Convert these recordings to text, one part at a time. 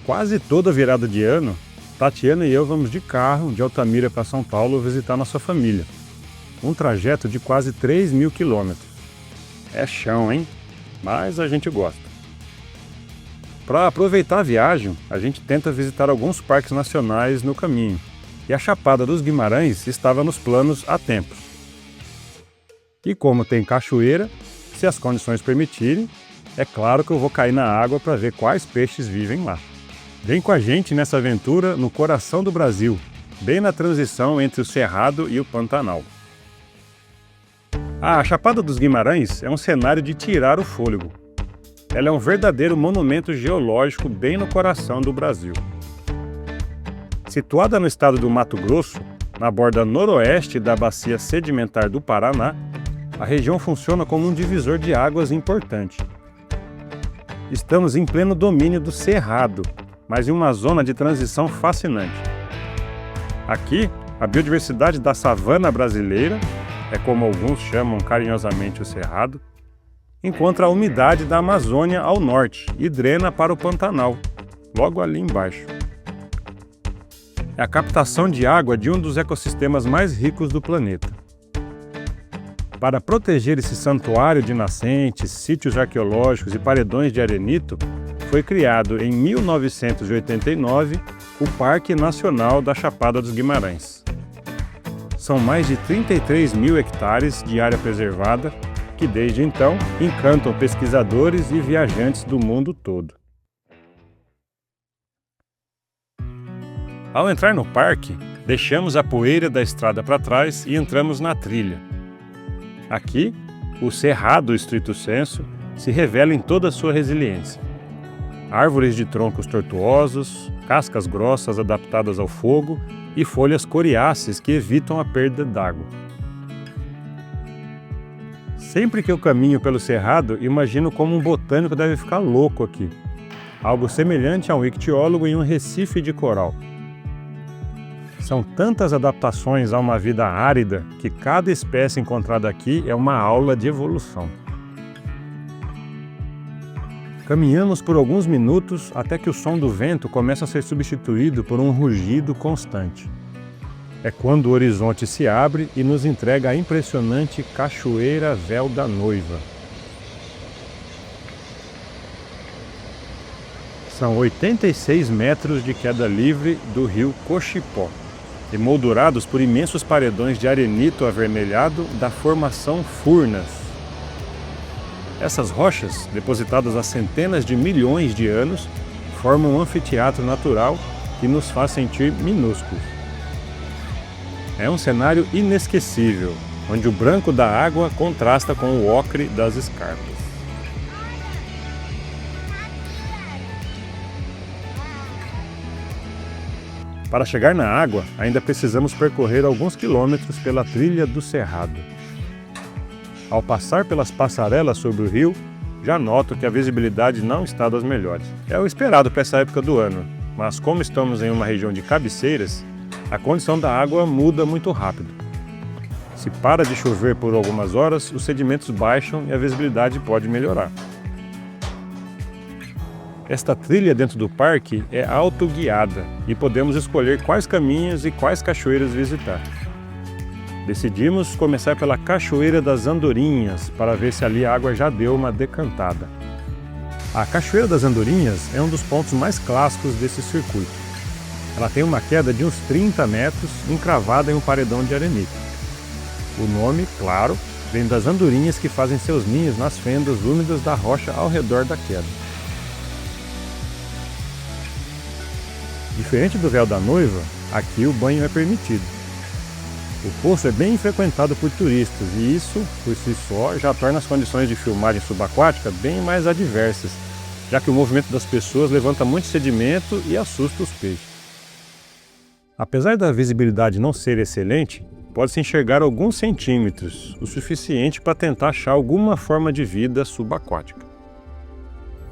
Quase toda virada de ano, Tatiana e eu vamos de carro de Altamira para São Paulo visitar nossa família. Um trajeto de quase 3.000 quilômetros. É chão, hein? Mas a gente gosta. Para aproveitar a viagem, a gente tenta visitar alguns parques nacionais no caminho. E a Chapada dos Guimarães estava nos planos há tempos. E como tem cachoeira, se as condições permitirem, é claro que eu vou cair na água para ver quais peixes vivem lá. Vem com a gente nessa aventura no coração do Brasil, bem na transição entre o Cerrado e o Pantanal. A Chapada dos Guimarães é um cenário de tirar o fôlego. Ela é um verdadeiro monumento geológico bem no coração do Brasil. Situada no estado do Mato Grosso, na borda noroeste da bacia sedimentar do Paraná, a região funciona como um divisor de águas importante. Estamos em pleno domínio do Cerrado, mas em uma zona de transição fascinante. Aqui, a biodiversidade da savana brasileira, é como alguns chamam carinhosamente o Cerrado, encontra a umidade da Amazônia ao norte e drena para o Pantanal, logo ali embaixo. É a captação de água de um dos ecossistemas mais ricos do planeta. Para proteger esse santuário de nascentes, sítios arqueológicos e paredões de arenito, foi criado em 1989 o Parque Nacional da Chapada dos Guimarães. São mais de 33.000 hectares de área preservada que, desde então, encantam pesquisadores e viajantes do mundo todo. Ao entrar no parque, deixamos a poeira da estrada para trás e entramos na trilha. Aqui, o Cerrado estrito sensu se revela em toda a sua resiliência. Árvores de troncos tortuosos, cascas grossas adaptadas ao fogo e folhas coriáceas que evitam a perda d'água. Sempre que eu caminho pelo Cerrado, imagino como um botânico deve ficar louco aqui. Algo semelhante a um ictiólogo em um recife de coral. São tantas adaptações a uma vida árida que cada espécie encontrada aqui é uma aula de evolução. Caminhamos por alguns minutos até que o som do vento começa a ser substituído por um rugido constante. É quando o horizonte se abre e nos entrega a impressionante Cachoeira Véu da Noiva. São 86 metros de queda livre do rio Cochipó, emoldurados por imensos paredões de arenito avermelhado da formação Furnas. Essas rochas, depositadas há centenas de milhões de anos, formam um anfiteatro natural que nos faz sentir minúsculos. É um cenário inesquecível, onde o branco da água contrasta com o ocre das escarpas. Para chegar na água, ainda precisamos percorrer alguns quilômetros pela trilha do Cerrado. Ao passar pelas passarelas sobre o rio, já noto que a visibilidade não está das melhores. É o esperado para essa época do ano, mas como estamos em uma região de cabeceiras, a condição da água muda muito rápido. Se para de chover por algumas horas, os sedimentos baixam e a visibilidade pode melhorar. Esta trilha dentro do parque é autoguiada e podemos escolher quais caminhos e quais cachoeiras visitar. Decidimos começar pela Cachoeira das Andorinhas para ver se ali a água já deu uma decantada. A Cachoeira das Andorinhas é um dos pontos mais clássicos desse circuito. Ela tem uma queda de uns 30 metros encravada em um paredão de arenito. O nome, claro, vem das andorinhas que fazem seus ninhos nas fendas úmidas da rocha ao redor da queda. Diferente do Véu da Noiva, aqui o banho é permitido. O poço é bem frequentado por turistas e isso, por si só, já torna as condições de filmagem subaquática bem mais adversas, já que o movimento das pessoas levanta muito sedimento e assusta os peixes. Apesar da visibilidade não ser excelente, pode-se enxergar alguns centímetros, o suficiente para tentar achar alguma forma de vida subaquática.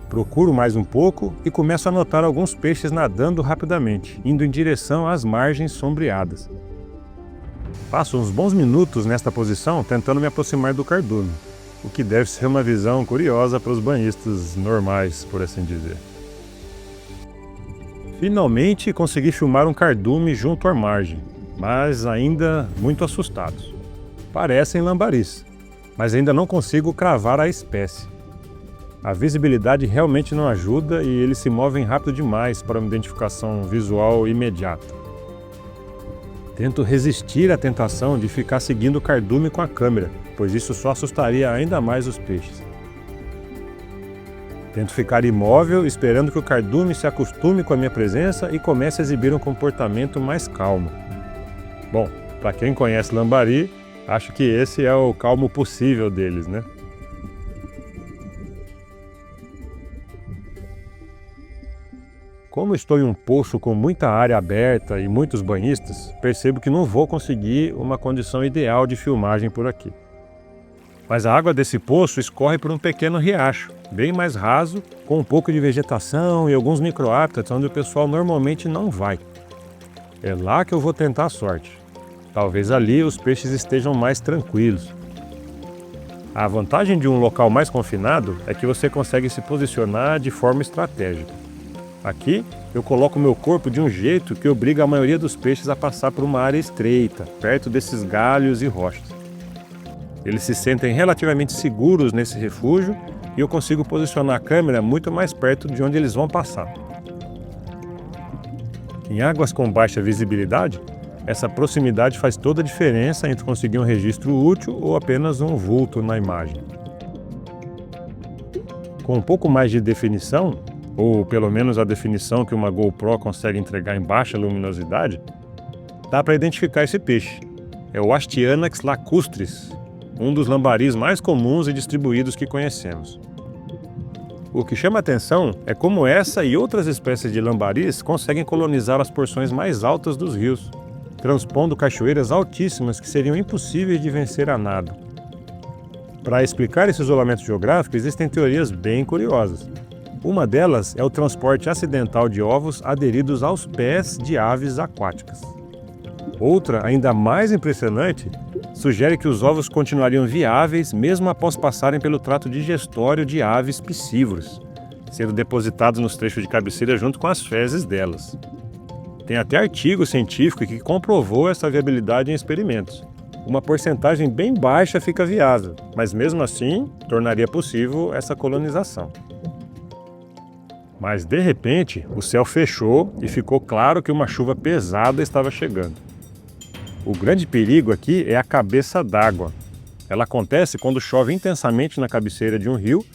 Procuro mais um pouco e começo a notar alguns peixes nadando rapidamente, indo em direção às margens sombreadas. Passo uns bons minutos nesta posição tentando me aproximar do cardume, o que deve ser uma visão curiosa para os banhistas normais, por assim dizer. Finalmente consegui filmar um cardume junto à margem, mas ainda muito assustados. Parecem lambaris, mas ainda não consigo cravar a espécie. A visibilidade realmente não ajuda e eles se movem rápido demais para uma identificação visual imediata. Tento resistir à tentação de ficar seguindo o cardume com a câmera, pois isso só assustaria ainda mais os peixes. Tento ficar imóvel, esperando que o cardume se acostume com a minha presença e comece a exibir um comportamento mais calmo. Bom, para quem conhece lambari, acho que esse é o calmo possível deles, né? Como estou em um poço com muita área aberta e muitos banhistas, percebo que não vou conseguir uma condição ideal de filmagem por aqui. Mas a água desse poço escorre por um pequeno riacho, bem mais raso, com um pouco de vegetação e alguns micro-hábitats onde o pessoal normalmente não vai. É lá que eu vou tentar a sorte. Talvez ali os peixes estejam mais tranquilos. A vantagem de um local mais confinado é que você consegue se posicionar de forma estratégica. Aqui, eu coloco meu corpo de um jeito que obriga a maioria dos peixes a passar por uma área estreita, perto desses galhos e rochas. Eles se sentem relativamente seguros nesse refúgio e eu consigo posicionar a câmera muito mais perto de onde eles vão passar. Em águas com baixa visibilidade, essa proximidade faz toda a diferença entre conseguir um registro útil ou apenas um vulto na imagem. Com um pouco mais de definição, ou pelo menos a definição que uma GoPro consegue entregar em baixa luminosidade, dá para identificar esse peixe. É o Astyanax lacustris, um dos lambaris mais comuns e distribuídos que conhecemos. O que chama atenção é como essa e outras espécies de lambaris conseguem colonizar as porções mais altas dos rios, transpondo cachoeiras altíssimas que seriam impossíveis de vencer a nado. Para explicar esse isolamento geográfico, existem teorias bem curiosas. Uma delas é o transporte acidental de ovos aderidos aos pés de aves aquáticas. Outra, ainda mais impressionante, sugere que os ovos continuariam viáveis mesmo após passarem pelo trato digestório de aves piscívoras, sendo depositados nos trechos de cabeceira junto com as fezes delas. Tem até artigo científico que comprovou essa viabilidade em experimentos. Uma porcentagem bem baixa fica viável, mas mesmo assim tornaria possível essa colonização. Mas de repente, o céu fechou e ficou claro que uma chuva pesada estava chegando. O grande perigo aqui é a cabeça d'água. Ela acontece quando chove intensamente na cabeceira de um rio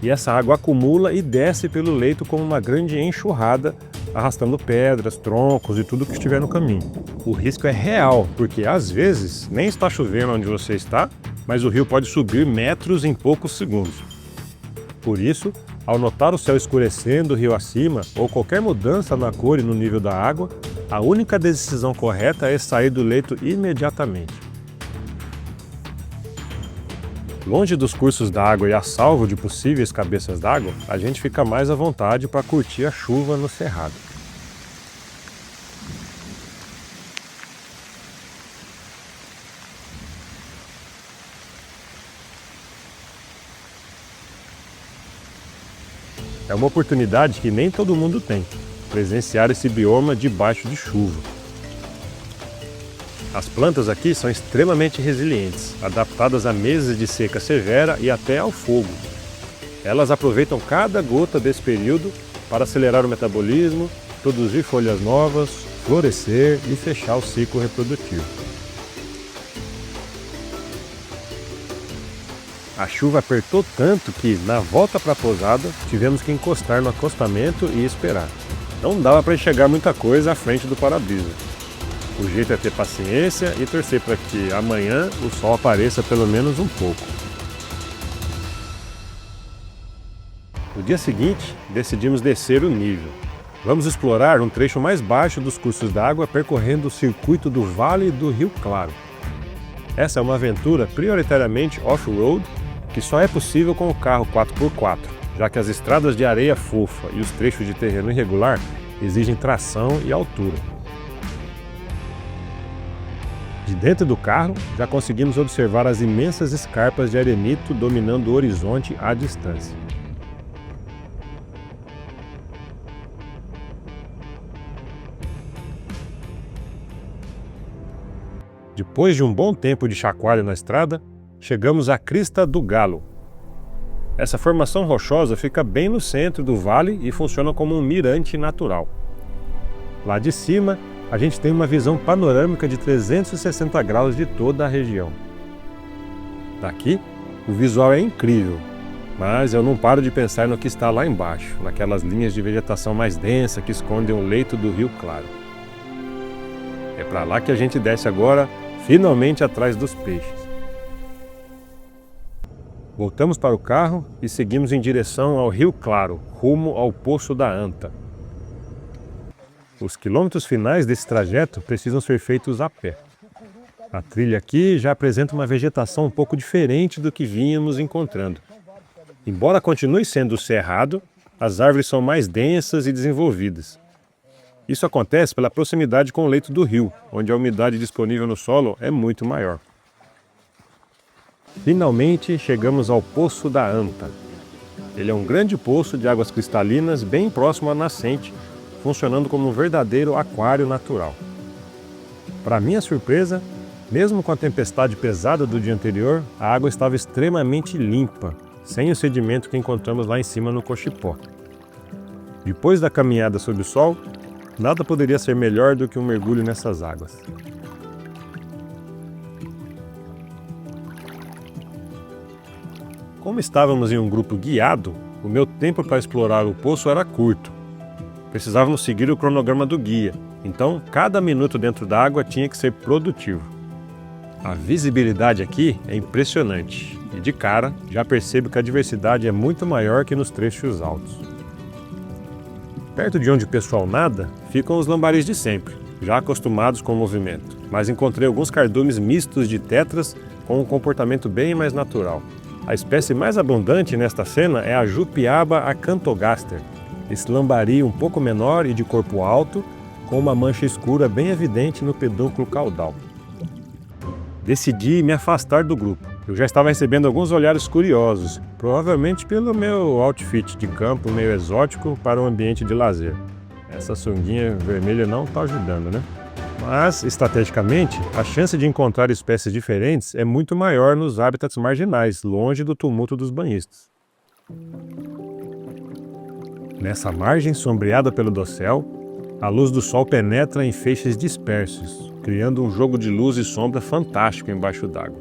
e essa água acumula e desce pelo leito como uma grande enxurrada, arrastando pedras, troncos e tudo que estiver no caminho. O risco é real, porque às vezes nem está chovendo onde você está, mas o rio pode subir metros em poucos segundos. Por isso, ao notar o céu escurecendo rio acima ou qualquer mudança na cor e no nível da água, a única decisão correta é sair do leito imediatamente. Longe dos cursos d'água e a salvo de possíveis cabeças d'água, a gente fica mais à vontade para curtir a chuva no cerrado. É uma oportunidade que nem todo mundo tem, presenciar esse bioma debaixo de chuva. As plantas aqui são extremamente resilientes, adaptadas a meses de seca severa e até ao fogo. Elas aproveitam cada gota desse período para acelerar o metabolismo, produzir folhas novas, florescer e fechar o ciclo reprodutivo. A chuva apertou tanto que, na volta para a pousada, tivemos que encostar no acostamento e esperar. Não dava para enxergar muita coisa à frente do para-brisa. O jeito é ter paciência e torcer para que amanhã o sol apareça pelo menos um pouco. No dia seguinte, decidimos descer o nível. Vamos explorar um trecho mais baixo dos cursos d'água percorrendo o circuito do Vale do Rio Claro. Essa é uma aventura prioritariamente off-road que só é possível com o carro 4x4, já que as estradas de areia fofa e os trechos de terreno irregular exigem tração e altura. De dentro do carro, já conseguimos observar as imensas escarpas de arenito dominando o horizonte à distância. Depois de um bom tempo de chacoalho na estrada, chegamos à Crista do Galo. Essa formação rochosa fica bem no centro do vale e funciona como um mirante natural. Lá de cima, a gente tem uma visão panorâmica de 360 graus de toda a região. Daqui, o visual é incrível, mas eu não paro de pensar no que está lá embaixo, naquelas linhas de vegetação mais densa que escondem o leito do Rio Claro. É para lá que a gente desce agora, finalmente atrás dos peixes. Voltamos para o carro e seguimos em direção ao Rio Claro, rumo ao Poço da Anta. Os quilômetros finais desse trajeto precisam ser feitos a pé. A trilha aqui já apresenta uma vegetação um pouco diferente do que vínhamos encontrando. Embora continue sendo cerrado, as árvores são mais densas e desenvolvidas. Isso acontece pela proximidade com o leito do rio, onde a umidade disponível no solo é muito maior. Finalmente chegamos ao Poço da Anta. Ele é um grande poço de águas cristalinas bem próximo à nascente, funcionando como um verdadeiro aquário natural. Para minha surpresa, mesmo com a tempestade pesada do dia anterior, a água estava extremamente limpa, sem o sedimento que encontramos lá em cima no Cochipó. Depois da caminhada sob o sol, nada poderia ser melhor do que um mergulho nessas águas. Como estávamos em um grupo guiado, o meu tempo para explorar o poço era curto. Precisávamos seguir o cronograma do guia, então cada minuto dentro da água tinha que ser produtivo. A visibilidade aqui é impressionante e de cara já percebo que a diversidade é muito maior que nos trechos altos. Perto de onde o pessoal nada, ficam os lambaris de sempre, já acostumados com o movimento, mas encontrei alguns cardumes mistos de tetras com um comportamento bem mais natural. A espécie mais abundante nesta cena é a Jupiaba acanthogaster, esse lambari um pouco menor e de corpo alto, com uma mancha escura bem evidente no pedúnculo caudal. Decidi me afastar do grupo. Eu já estava recebendo alguns olhares curiosos, provavelmente pelo meu outfit de campo meio exótico para um ambiente de lazer. Essa sunguinha vermelha não está ajudando, né? Mas, estrategicamente, a chance de encontrar espécies diferentes é muito maior nos hábitats marginais, longe do tumulto dos banhistas. Nessa margem sombreada pelo dossel, a luz do sol penetra em feixes dispersos, criando um jogo de luz e sombra fantástico embaixo d'água.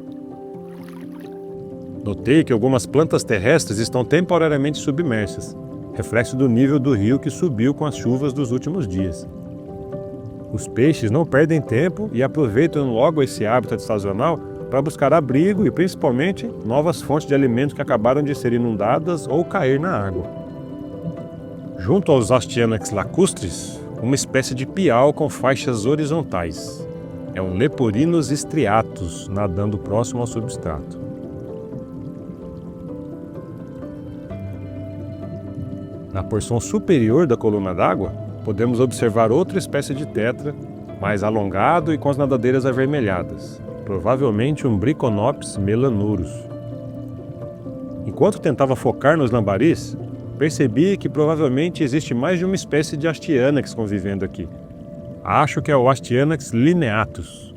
Notei que algumas plantas terrestres estão temporariamente submersas, reflexo do nível do rio que subiu com as chuvas dos últimos dias. Os peixes não perdem tempo e aproveitam logo esse hábitat sazonal para buscar abrigo e, principalmente, novas fontes de alimentos que acabaram de ser inundadas ou cair na água. Junto aos Astyanax lacustres, uma espécie de piau com faixas horizontais. É um Leporinus striatus, nadando próximo ao substrato. Na porção superior da coluna d'água, podemos observar outra espécie de tetra, mais alongado e com as nadadeiras avermelhadas, provavelmente um Briconopsis melanurus. Enquanto tentava focar nos lambaris, percebi que provavelmente existe mais de uma espécie de Astyanax convivendo aqui. Acho que é o Astyanax lineatus.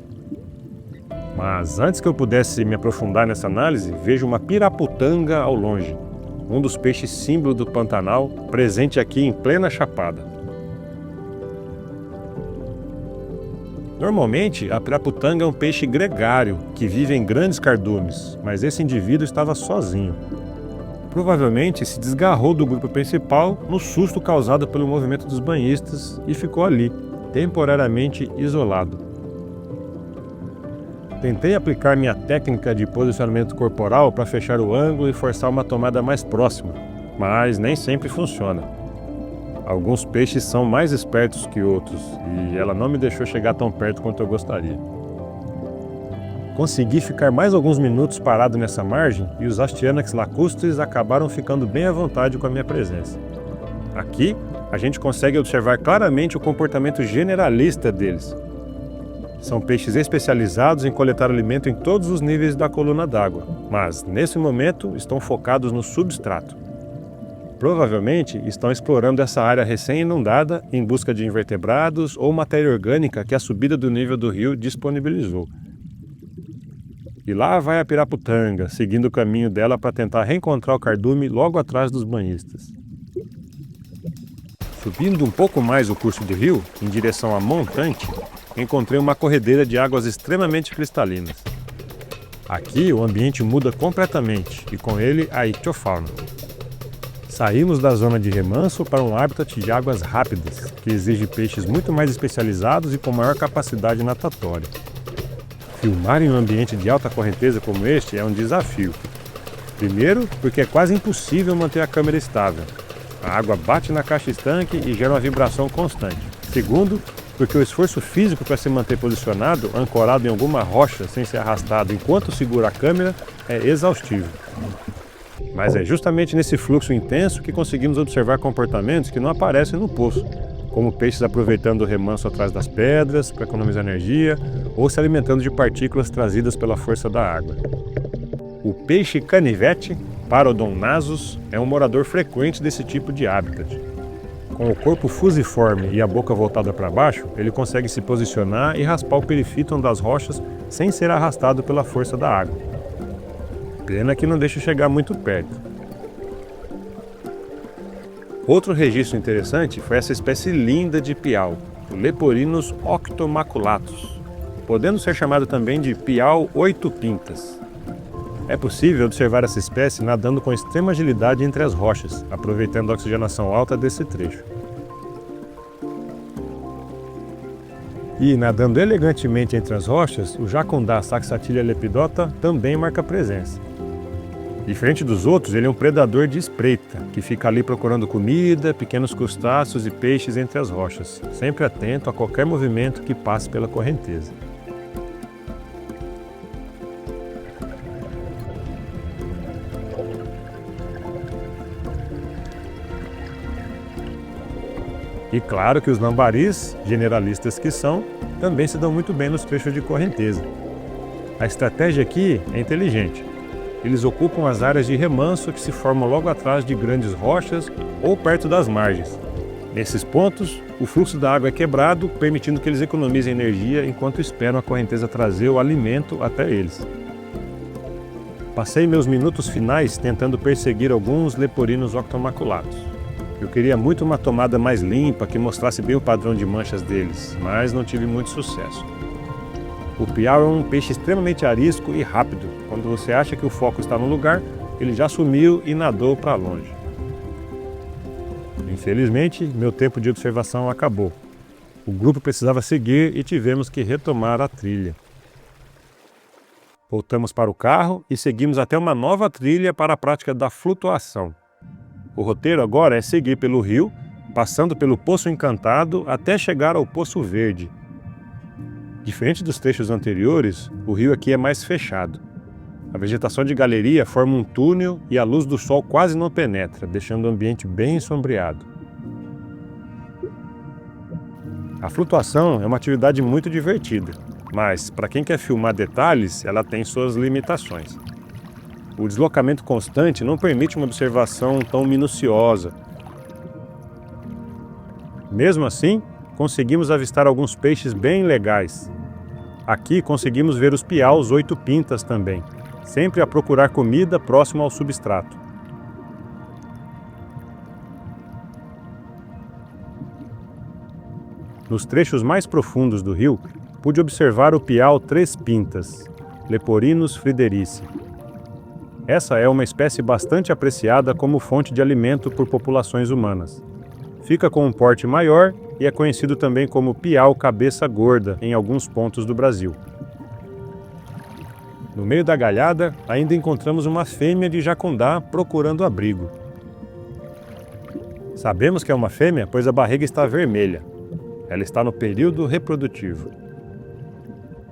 Mas antes que eu pudesse me aprofundar nessa análise, vejo uma piraputanga ao longe, um dos peixes símbolo do Pantanal, presente aqui em plena chapada. Normalmente, a piraputanga é um peixe gregário, que vive em grandes cardumes, mas esse indivíduo estava sozinho. Provavelmente se desgarrou do grupo principal no susto causado pelo movimento dos banhistas e ficou ali, temporariamente isolado. Tentei aplicar minha técnica de posicionamento corporal para fechar o ângulo e forçar uma tomada mais próxima, mas nem sempre funciona. Alguns peixes são mais espertos que outros e ela não me deixou chegar tão perto quanto eu gostaria. Consegui ficar mais alguns minutos parado nessa margem e os Astyanax lacustres acabaram ficando bem à vontade com a minha presença. Aqui, a gente consegue observar claramente o comportamento generalista deles. São peixes especializados em coletar alimento em todos os níveis da coluna d'água, mas, nesse momento, estão focados no substrato. Provavelmente estão explorando essa área recém-inundada em busca de invertebrados ou matéria orgânica que a subida do nível do rio disponibilizou. E lá vai a piraputanga, seguindo o caminho dela para tentar reencontrar o cardume logo atrás dos banhistas. Subindo um pouco mais o curso do rio, em direção a Montante, encontrei uma corredeira de águas extremamente cristalinas. Aqui o ambiente muda completamente e com ele a ictiofauna. Saímos da zona de remanso para um habitat de águas rápidas, que exige peixes muito mais especializados e com maior capacidade natatória. Filmar em um ambiente de alta correnteza como este é um desafio. Primeiro, porque é quase impossível manter a câmera estável. A água bate na caixa estanque e gera uma vibração constante. Segundo, porque o esforço físico para se manter posicionado, ancorado em alguma rocha sem ser arrastado enquanto segura a câmera, é exaustivo. Mas é justamente nesse fluxo intenso que conseguimos observar comportamentos que não aparecem no poço, como peixes aproveitando o remanso atrás das pedras para economizar energia ou se alimentando de partículas trazidas pela força da água. O peixe canivete, Parodon nasus, é um morador frequente desse tipo de habitat. Com o corpo fusiforme e a boca voltada para baixo, ele consegue se posicionar e raspar o perifíton das rochas sem ser arrastado pela força da água. Pena que não deixa chegar muito perto. Outro registro interessante foi essa espécie linda de piau, o Leporinus octomaculatus, podendo ser chamado também de piau 8 pintas. É possível observar essa espécie nadando com extrema agilidade entre as rochas, aproveitando a oxigenação alta desse trecho. E, nadando elegantemente entre as rochas, o jacundá Saxatilia lepidota também marca presença. Diferente dos outros, ele é um predador de espreita, que fica ali procurando comida, pequenos crustáceos e peixes entre as rochas, sempre atento a qualquer movimento que passe pela correnteza. E claro que os lambaris, generalistas que são, também se dão muito bem nos trechos de correnteza. A estratégia aqui é inteligente. Eles ocupam as áreas de remanso que se formam logo atrás de grandes rochas ou perto das margens. Nesses pontos, o fluxo da água é quebrado, permitindo que eles economizem energia enquanto esperam a correnteza trazer o alimento até eles. Passei meus minutos finais tentando perseguir alguns leporinos octomaculatus. Eu queria muito uma tomada mais limpa que mostrasse bem o padrão de manchas deles, mas não tive muito sucesso. O piau é um peixe extremamente arisco e rápido. Quando você acha que o foco está no lugar, ele já sumiu e nadou para longe. Infelizmente, meu tempo de observação acabou. O grupo precisava seguir e tivemos que retomar a trilha. Voltamos para o carro e seguimos até uma nova trilha para a prática da flutuação. O roteiro agora é seguir pelo rio, passando pelo Poço Encantado até chegar ao Poço Verde. Diferente dos trechos anteriores, o rio aqui é mais fechado. A vegetação de galeria forma um túnel e a luz do sol quase não penetra, deixando o ambiente bem sombreado. A flutuação é uma atividade muito divertida, mas para quem quer filmar detalhes, ela tem suas limitações. O deslocamento constante não permite uma observação tão minuciosa. Mesmo assim, conseguimos avistar alguns peixes bem legais. Aqui conseguimos ver os piaus 8 pintas também, sempre a procurar comida próximo ao substrato. Nos trechos mais profundos do rio, pude observar o piau 3 pintas, Leporinus friderici. Essa é uma espécie bastante apreciada como fonte de alimento por populações humanas. Fica com um porte maior e é conhecido também como piau cabeça gorda em alguns pontos do Brasil. No meio da galhada, ainda encontramos uma fêmea de jacundá procurando abrigo. Sabemos que é uma fêmea, pois a barriga está vermelha. Ela está no período reprodutivo.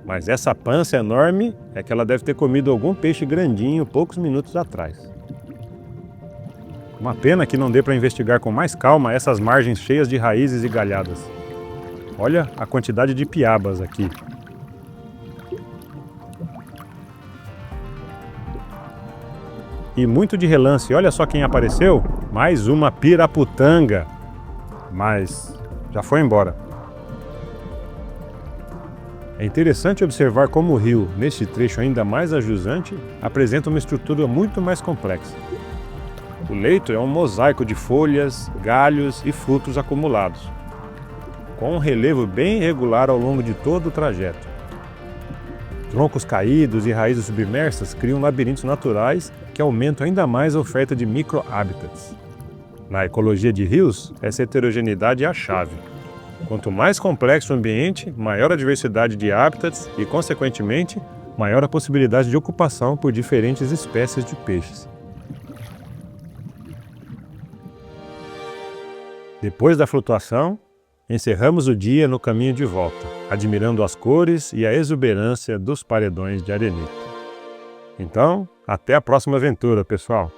Mas essa pança enorme é que ela deve ter comido algum peixe grandinho poucos minutos atrás. Uma pena que não dê para investigar com mais calma essas margens cheias de raízes e galhadas. Olha a quantidade de piabas aqui. E muito de relance, olha só quem apareceu, mais uma piraputanga. Mas já foi embora. É interessante observar como o rio, neste trecho ainda mais ajusante, apresenta uma estrutura muito mais complexa. O leito é um mosaico de folhas, galhos e frutos acumulados, com um relevo bem irregular ao longo de todo o trajeto. Troncos caídos e raízes submersas criam labirintos naturais que aumentam ainda mais a oferta de micro-hábitats. Na ecologia de rios, essa heterogeneidade é a chave. Quanto mais complexo o ambiente, maior a diversidade de hábitats e, consequentemente, maior a possibilidade de ocupação por diferentes espécies de peixes. Depois da flutuação, encerramos o dia no caminho de volta, admirando as cores e a exuberância dos paredões de arenito. Então, até a próxima aventura, pessoal!